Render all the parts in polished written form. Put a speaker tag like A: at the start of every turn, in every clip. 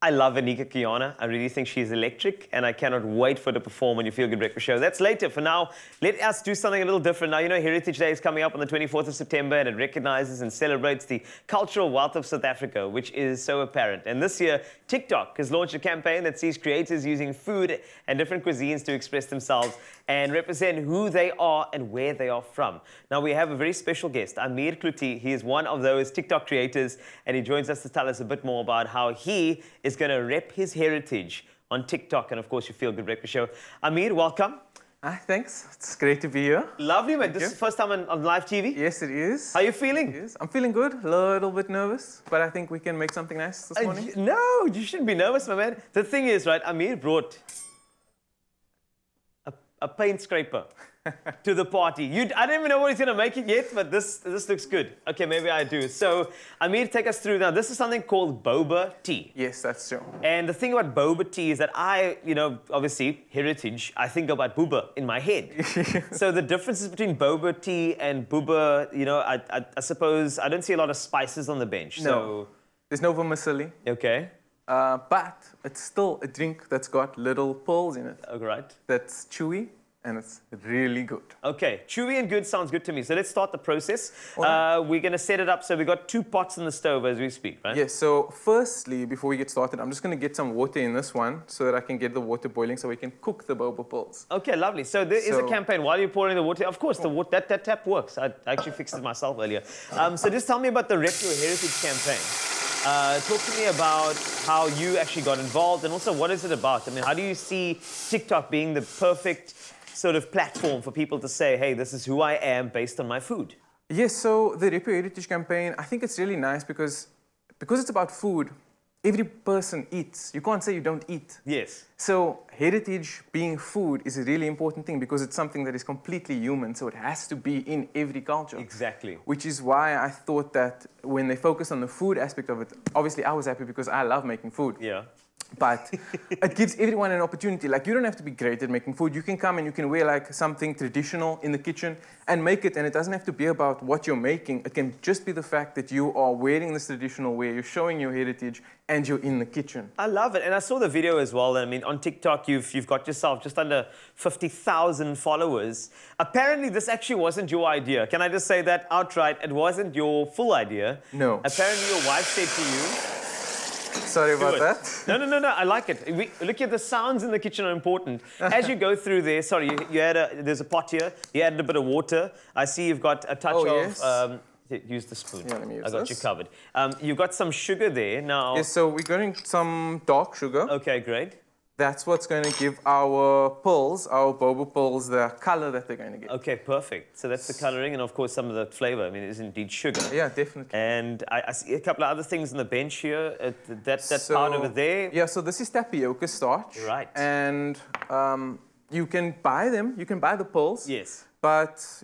A: I love Anika Kiana. I really think she's electric, and I cannot wait for her to perform on your Feel Good Breakfast show. That's later. For now, let us do something a little different. Now, you know, Heritage Day is coming up on the 24th of September, and it recognizes and celebrates the cultural wealth of South Africa, which is so apparent. And this year, TikTok has launched a campaign that sees creators using food and different cuisines to express themselves and represent who they are and where they are from. Now, we have a very special guest, Ameer Cloete. He is one of those TikTok creators, and he joins us to tell us a bit more about how he is going to rep his heritage on TikTok and, of course, your Feel Good Breakfast show. Ameer, welcome.
B: Thanks. It's great to be here.
A: Lovely, man. This is the first time on live TV?
B: Yes, it is.
A: How are you feeling?
B: It is. I'm feeling good. A little bit nervous, but I think we can make something nice this morning.
A: No, you shouldn't be nervous, my man. The thing is, right, Ameer brought a paint scraper to the party. I don't even know what he's going to make it yet, but this looks good. Okay, maybe I do. So, Ameer, take us through now. This is something called Boba tea.
B: Yes, that's true.
A: And the thing about Boba tea is that obviously, heritage, I think about Booba in my head. So the differences between Boba tea and Booba, I suppose, I don't see a lot of spices on the bench.
B: No,
A: so...
B: there's no vermicelli.
A: Okay.
B: But it's still a drink that's got little pearls in it.
A: Oh, right.
B: That's chewy, and it's really good.
A: Okay, chewy and good sounds good to me. So let's start the process.
B: Right.
A: We're going to set it up. So we've got 2 pots in the stove as we speak, right?
B: Yes, so firstly, before we get started, I'm just going to get some water in this one so that I can get the water boiling so we can cook the boba pearls.
A: Okay, lovely. So there is a campaign. While you're pouring the water, of course, the water, that tap works. I actually fixed it myself earlier. So just tell me about the Rep Your Heritage campaign. Talk to me about how you actually got involved, and also what is it about? I mean, how do you see TikTok being the perfect sort of platform for people to say, hey, this is who I am based on my food?
B: Yes, so the Rep Your Heritage campaign, I think it's really nice because it's about food. Every person eats. You can't say you don't eat.
A: Yes.
B: So heritage being food is a really important thing because it's something that is completely human, so it has to be in every culture.
A: Exactly.
B: Which is why I thought that when they focus on the food aspect of it, obviously I was happy because I love making food.
A: Yeah.
B: But it gives everyone an opportunity. Like, you don't have to be great at making food. You can come and you can wear like something traditional in the kitchen and make it, and it doesn't have to be about what you're making. It can just be the fact that you are wearing this traditional wear, you're showing your heritage, and you're in the kitchen.
A: I love it. And I saw the video as well. I mean, on TikTok, you've got yourself just under 50,000 followers. Apparently, this actually wasn't your idea. Can I just say that outright? It wasn't your full idea.
B: No.
A: Apparently, your wife said to you...
B: Sorry about that.
A: No. I like it. Look at the sounds in the kitchen are important. As you go through there, sorry, there's a pot here. You added a bit of water. I see you've got a touch of... use the spoon.
B: Yeah, let me use
A: I got
B: this.
A: you covered. You've got some sugar there now.
B: Yes, so we're going some dark sugar.
A: Okay, great.
B: That's what's going to give our pearls, our boba pearls, the color that they're going to get.
A: Okay, perfect. So that's the coloring and, of course, some of the flavor. I mean, it is indeed sugar.
B: Yeah, definitely.
A: And I see a couple of other things on the bench here. That part over there.
B: Yeah, so this is tapioca starch.
A: Right.
B: And you can buy them. You can buy the pearls.
A: Yes.
B: But,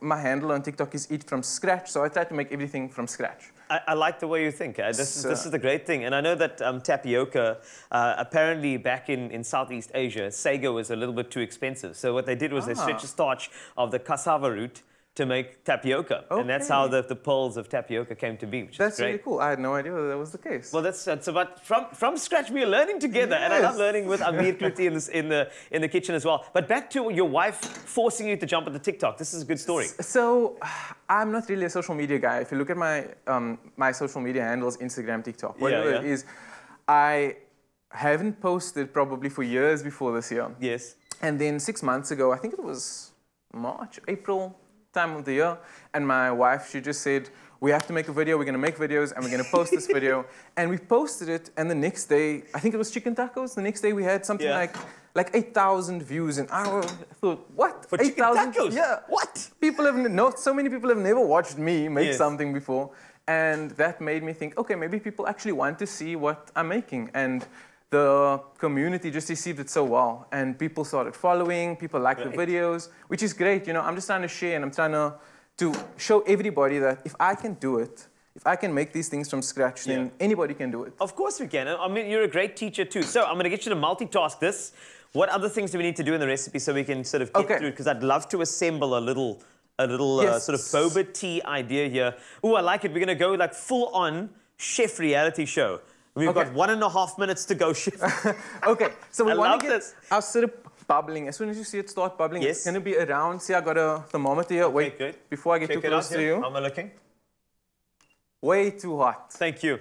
B: my handle on TikTok is eat from scratch, so I try to make everything from scratch.
A: I like the way you think. This is the great thing. And I know that tapioca, apparently back in Southeast Asia, sago was a little bit too expensive. So what they did was they stretched the starch of the cassava root to make tapioca. Okay. And that's how the pearls of tapioca came to be, which is great.
B: That's really cool. I had no idea that was the case.
A: Well, that's about from scratch. We are learning together, yes. And I love learning with Ameer Cloete in the kitchen as well. But back to your wife forcing you to jump at the TikTok. This is a good story.
B: So I'm not really a social media guy. If you look at my my social media handles, Instagram, TikTok, whatever it is, I haven't posted probably for years before this year.
A: Yes.
B: And then 6 months ago, I think it was March, April time of the year, and my wife, she just said, we have to make a video, we're going to make videos, and we're going to post this video. And we posted it, and the next day, I think it was chicken tacos, the next day we had something like 8,000 views, and I thought, what?
A: For chicken tacos?
B: Yeah.
A: What?
B: So many people have never watched me make something before, and that made me think, okay, maybe people actually want to see what I'm making. And the community just received it so well, and people started following, people liked the videos, which is great. I'm just trying to share, and I'm trying to show everybody that if I can do it, if I can make these things from scratch, then anybody can do it.
A: Of course we can. I mean, you're a great teacher too. So I'm going to get you to multitask this. What other things do we need to do in the recipe so we can sort of get through it? Because I'd love to assemble a little sort of boba tea idea here. Ooh, I like it. We're going to go like full-on chef reality show. We've got 1.5 minutes to go, chef.
B: Okay, so we want to get
A: this.
B: our syrup bubbling. As soon as you see it start bubbling,
A: Yes.
B: it's going to be around. See, I got a thermometer here. Wait,
A: good.
B: before I get too close to you.
A: How am I looking?
B: Way too hot.
A: Thank you.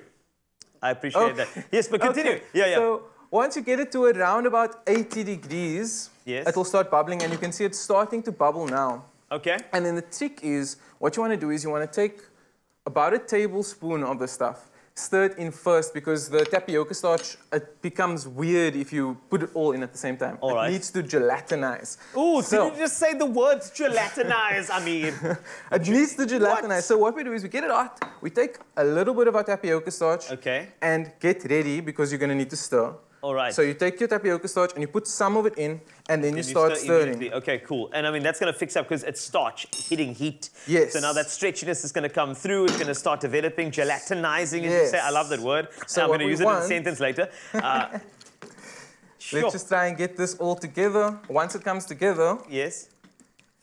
A: I appreciate that. Yes, but continue.
B: Okay.
A: Yeah.
B: So once you get it to around about 80 degrees,
A: Yes.
B: it will start bubbling, and you can see it's starting to bubble now.
A: Okay.
B: And then the trick is, what you want to do is you want to take about a tablespoon of the stuff, stir it in first, because the tapioca starch, it becomes weird if you put it all in at the same time.
A: All right.
B: It needs to gelatinize.
A: Ooh,
B: So-
A: did you just say the word gelatinize, Ameer?
B: It needs to gelatinize. So what we do is we get it hot, we take a little bit of our tapioca starch,
A: Okay.
B: and get ready, because you're going to need to stir.
A: All right.
B: So you take your tapioca starch and you put some of it in, and then you
A: You
B: start
A: stir
B: stirring.
A: immediately. Okay, cool. And I mean, that's going to fix up because it's starch hitting heat.
B: Yes.
A: So now that stretchiness is going to come through. It's going to start developing, gelatinizing, as you say. I love that word.
B: So
A: I'm
B: what
A: going to
B: we
A: use it in a
B: want-
A: sentence later. Sure.
B: Let's just try and get this all together. Once it comes together,
A: Yes.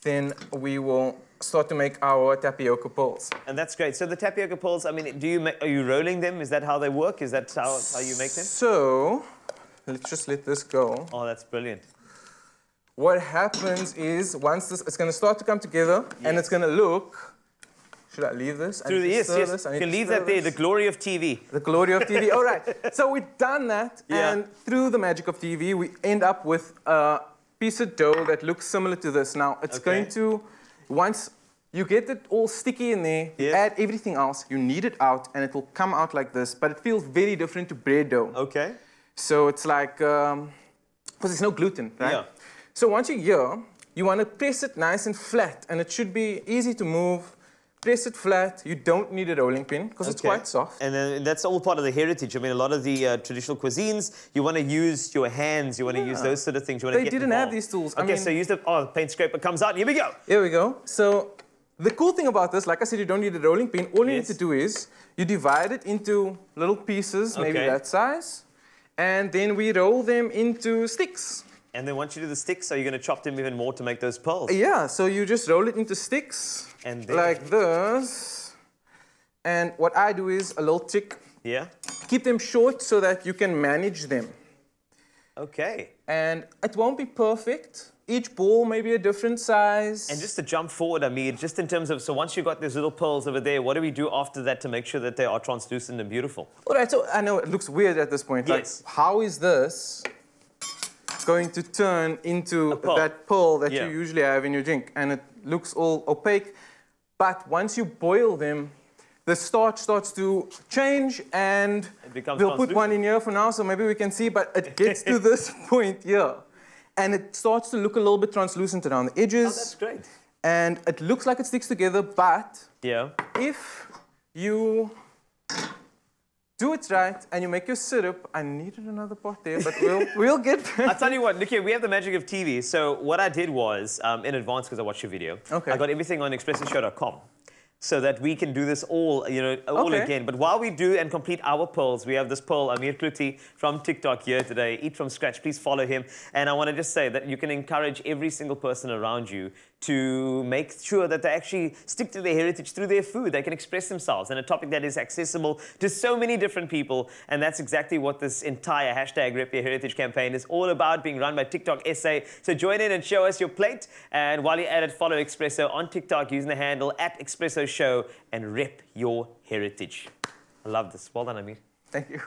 B: then we will start to make our tapioca pearls.
A: And that's great. So the tapioca pearls, I mean, are you rolling them? Is that how they work? Is that how you make them?
B: So let's just let this go.
A: Oh, that's brilliant.
B: What happens is once this, it's going to start to come together, and it's going to look. Should I leave this? I
A: Through
B: need
A: the
B: to
A: yes,
B: stir
A: yes.
B: this. I
A: You
B: need
A: can
B: to
A: leave
B: stir
A: that there. The
B: this.
A: glory of TV.
B: The glory of TV. All right. So we've done that,
A: Yeah.
B: and through the magic of TV, we end up with a piece of dough that looks similar to this. Now, it's
A: Okay.
B: going to, once you get it all sticky in there, you
A: Yes.
B: add everything else, you knead it out, and it will come out like this, but it feels very different to bread dough.
A: Okay.
B: So it's like, because there's no gluten, right?
A: Yeah.
B: So once you're here, you want to press it nice and flat, and it should be easy to move. Press it flat. You don't need a rolling pin, because it's
A: Okay.
B: quite soft.
A: And then that's all part of the heritage. I mean, a lot of the traditional cuisines, you want to use your hands, you want to use those sort of things. You want
B: They
A: to get
B: didn't have
A: involved.
B: these tools. I
A: Okay,
B: mean-
A: so use the paint scraper comes out. Here we go.
B: Here we go. So the cool thing about this, like I said, you don't need a rolling pin. All you need
A: Yes.
B: to do is you divide it into little pieces, maybe
A: Okay.
B: that size, and then we roll them into sticks.
A: And then once you do the sticks, are you going to chop them even more to make those pearls?
B: Yeah, so you just roll it into sticks
A: And then-
B: like this. And what I do is a little trick.
A: Yeah?
B: Keep them short so that you can manage them.
A: Okay.
B: And it won't be perfect. Each ball may be a different size.
A: And just to jump forward, Ameer, just in terms of, so once you've got these little pearls over there, what do we do after that to make sure that they are translucent and beautiful?
B: All right, so I know it looks weird at this point.
A: Yes.
B: Like, how is this going to turn into
A: pearl.
B: that pearl that
A: Yeah.
B: you usually have in your drink? And it looks all opaque. But once you boil them, the starch starts to change, and
A: It becomes
B: we'll put
A: translucent.
B: one in here for now, so maybe we can see, but it gets to this point here. And it starts to look a little bit translucent around the edges.
A: Oh, that's great.
B: And it looks like it sticks together, but
A: Yeah.
B: if you do it right and you make your syrup, I needed another pot there, but we'll get
A: I'll
B: back.
A: tell you what, Nikki, we have the magic of TV. So what I did was, in advance, because I watched your video,
B: Okay.
A: I got everything on expressoshow.com so that we can do this all, all
B: Okay.
A: again. But while we do and complete our pearls, we have this pearl, Ameer Cloete from TikTok here today. Eat from scratch. Please follow him. And I want to just say that you can encourage every single person around you to make sure that they actually stick to their heritage through their food. They can express themselves in a topic that is accessible to so many different people. And that's exactly what this entire hashtag Rep Your Heritage campaign is all about, being run by TikTok SA. So join in and show us your plate. And while you're at it, follow Expresso on TikTok using the handle @Expresso Show and rep your heritage. I love this. Well done, Ameer.
B: Thank you.